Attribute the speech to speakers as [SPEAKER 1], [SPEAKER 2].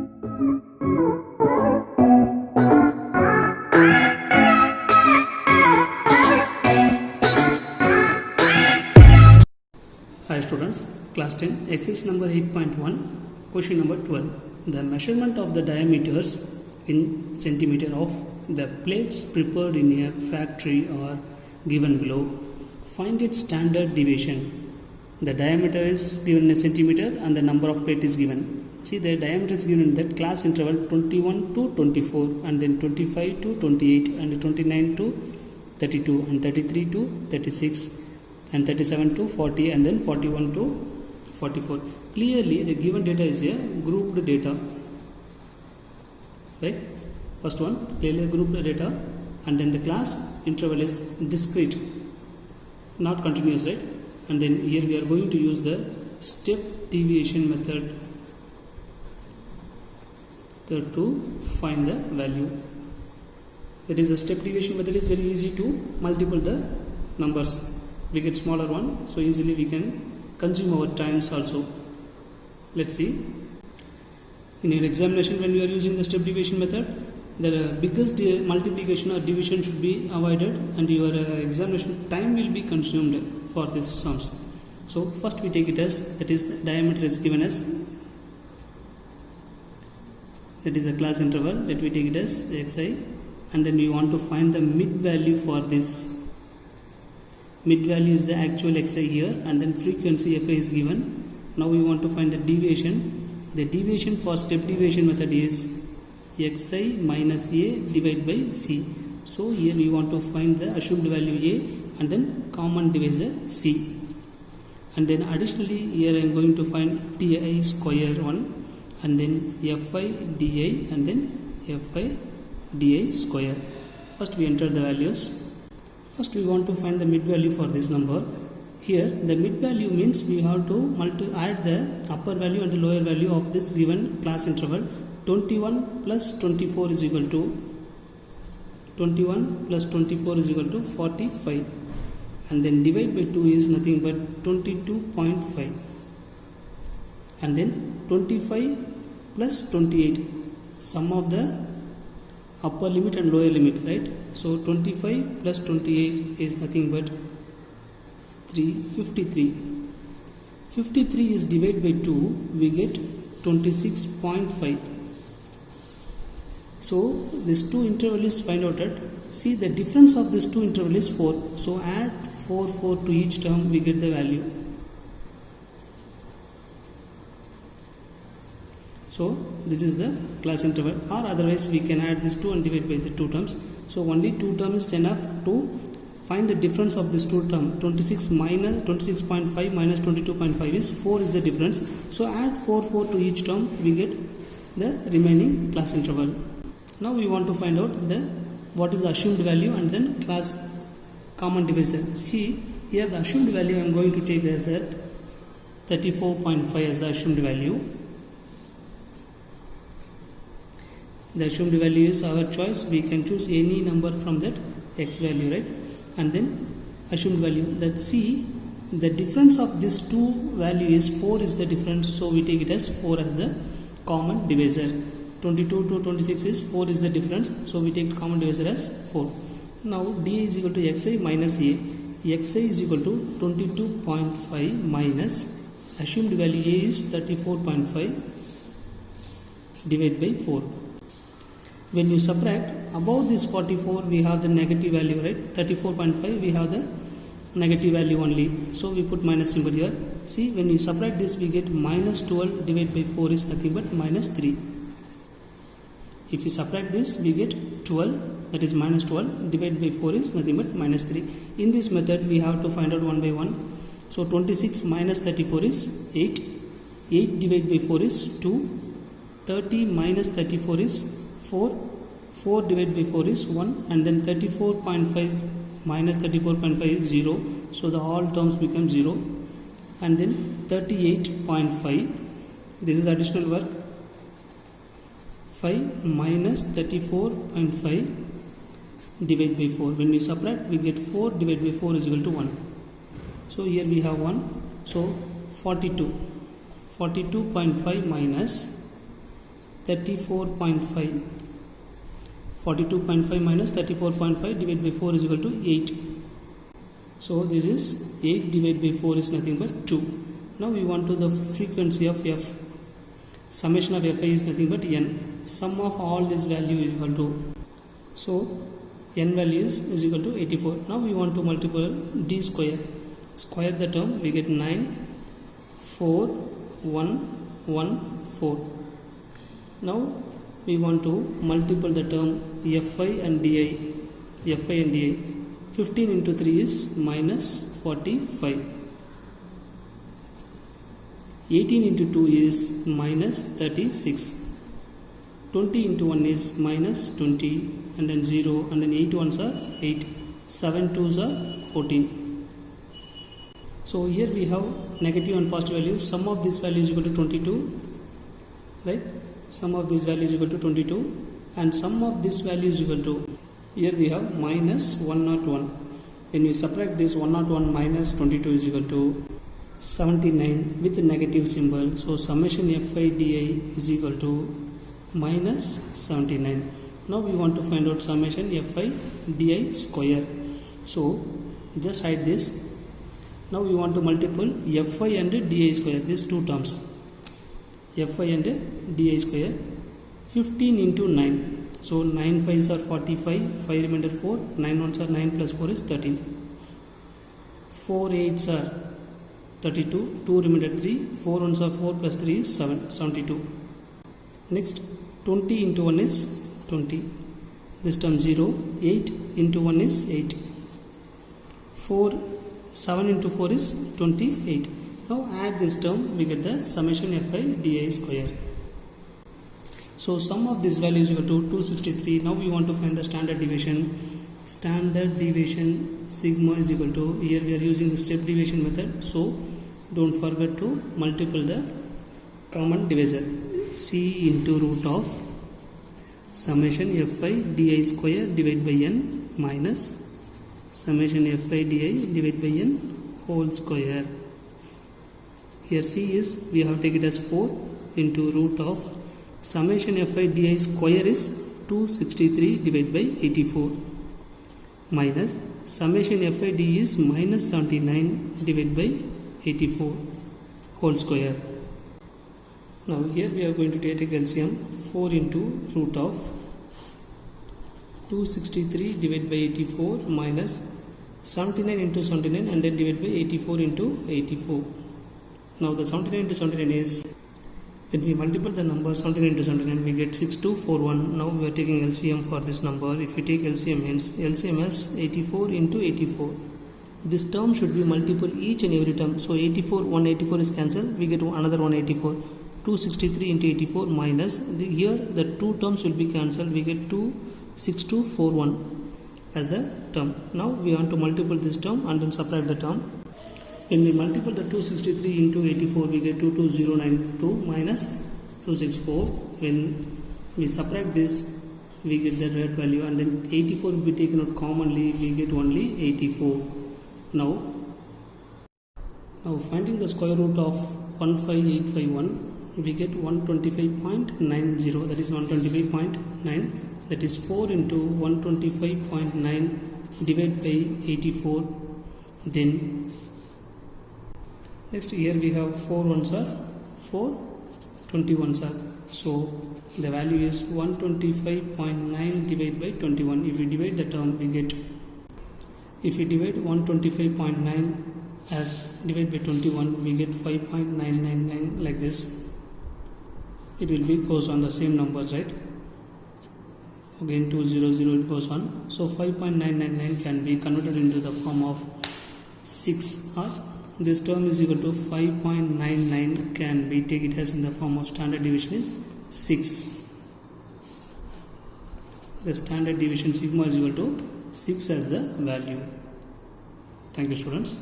[SPEAKER 1] Hi students, class 10, exercise number 8.1, question number 12. The measurement of the diameters in centimeter of the plates prepared in a factory are given below. Find its standard deviation. The diameter is given in centimeter and the number of plate is given. See, the diameter is given in that class interval 21 to 24 and then 25 to 28 and 29 to 32 and 33 to 36 and 37 to 40 and then 41 to 44. Clearly the given data is a grouped data, right? First one, clearly grouped data, and then the class interval is discrete, not continuous, right? And then here we are going to use the step deviation method to find the value. That is, the step deviation method is very easy to multiply the numbers. We get smaller one, so easily we can consume our times also. Let's see. In your examination, when you are using the step deviation method, the biggest multiplication or division should be avoided and your examination time will be consumed for these sums. So first we take it as, that is, the diameter is given as, that is a class interval, let me take it as xi, and then we want to find the mid value for this. Mid value is the actual xi here, and then frequency fi is given. Now we want to find the deviation. The deviation for step deviation method is xi minus a divided by c. So here we want to find the assumed value a and then common divisor c. And then additionally here I am going to find ti square 1 and then fi di and then fi di square. First we enter the values. First we want to find the mid value for this number. Here the mid value means we have to add the upper value and the lower value of this given class interval. 21 plus 24 is equal to 45, and then divide by 2 is nothing but 22.5, and then 25 plus 28, sum of the upper limit and lower limit, right? So 25 plus 28 is nothing but 53. 53 is divided by 2, we get 26.5. So this two interval is find out at, see the difference of this two interval is 4. So add 4 to each term, we get the value. So this is the class interval, or otherwise we can add this 2 and divide by the two terms. So only two terms is enough to find the difference of this two term. 26 minus 26.5 minus 22.5 is 4 is the difference. So add 4 to each term, we get the remaining class interval. Now we want to find out what is the assumed value and then class common divisor. See here the assumed value I am going to take as at 34.5 as the assumed value. The assumed value is our choice. We can choose any number from that x value, right? And then assumed value, that C, the difference of this two value is 4 is the difference. So we take it as 4 as the common divisor. 22 to 26 is 4 is the difference. So we take common divisor as 4. Now dA is equal to xi minus a. Xi is equal to 22.5 minus assumed value a is 34.5 divided by 4. When you subtract above this 44, we have the negative value, right? 34.5, we have the negative value only. So we put minus symbol here. See, when you subtract this, we get minus 12 divided by 4 is nothing but minus 3. If you subtract this, we get 12, that is minus 12 divided by 4 is nothing but minus 3. In this method, we have to find out one by one. So 26 minus 34 is 8. 8 divided by 4 is 2. 30 minus 34 is 4. 4 divided by 4 is 1, and then 34.5 minus 34.5 is 0. So the all terms become 0, and then 38.5. This is additional work. 5 minus 34.5 divided by 4. When we subtract, we get 4 divided by 4 is equal to 1. So here we have 1. So 42. 42.5 minus 34.5. 42.5 minus 34.5 divided by 4 is equal to 8. So this is 8 divided by 4 is nothing but 2. Now we want to the frequency of f. Summation of fi is nothing but n. Sum of all this value is equal to. So n values is equal to 84. Now we want to multiply d square. Square the term, we get 9, 4, 1, 1, 4. Now we want to multiply the term fi and di. Fi and di. 15 into 3 is minus 45. 18 into 2 is minus 36. 20 into 1 is minus 20, and then 0, and then 8 ones are 8. 7 twos are 14. So here we have negative and positive values. Sum of this value is equal to 22, right? Sum of this value is equal to 22, and sum of this value is equal to, here we have minus 101. When we subtract this 101 minus 22 is equal to 79 with negative symbol. So summation fi di is equal to minus 79. Now we want to find out summation fi di square. So just hide this. Now we want to multiply fi and di square, these two terms. Fi and di square. 15 into 9. So 9 5s are 45, 5 remainder 4, 9 ones are 9 plus 4 is 13. 4 8s are 32, 2 remainder 3, 4 ones are 4 plus 3 is 7, 72. Next 20 into 1 is 20. This term 0, 8 into 1 is 8. 7 into 4 is 28. Now add this term, we get the summation fi di square. So sum of this value is equal to 263. Now we want to find the standard deviation. Standard deviation sigma is equal to, here we are using the step deviation method. So don't forget to multiply the common divisor. C into root of summation fi di square divided by n minus summation fi di divided by n whole square. Here C is, we have taken it as 4 into root of summation fi di square is 263 divided by 84 minus summation fi d is minus 79 divided by 84 whole square. Now here we are going to take LCM. 4 into root of 263 divided by 84 minus 79 into 79 and then divided by 84 into 84. Now the 79 into 79 is, when we multiply the number 79 into 79 we get 6241. Now we are taking LCM for this number. If we take LCM means LCM as 84 into 84. This term should be multiple each and every term. So 84, 184 is cancelled, we get another 184. 263 into 84 minus, here the two terms will be cancelled, we get 26241 as the term. Now we want to multiply this term and then subtract the term. When we multiply the 263 into 84 we get 22092 minus 264. When we subtract this we get the right value, and then 84 will be taken out commonly, we get only 84. Now finding the square root of 15851, we get 125.90, that is 125.9, that is 4 into 125.9 divided by 84. Then next here we have 4 ones are 4, 21s are, so the value is 125.9 divided by 21. If we divide the term we get, if we divide 125.9 as divided by 21 we get 5.999 like this. It will be goes on the same numbers, right? Again 200 it goes on. So 5.999 can be converted into the form of 6, or this term is equal to 5.99 can be take it as in the form of standard deviation is 6. The standard deviation sigma is equal to 6 as the value. Thank you, students.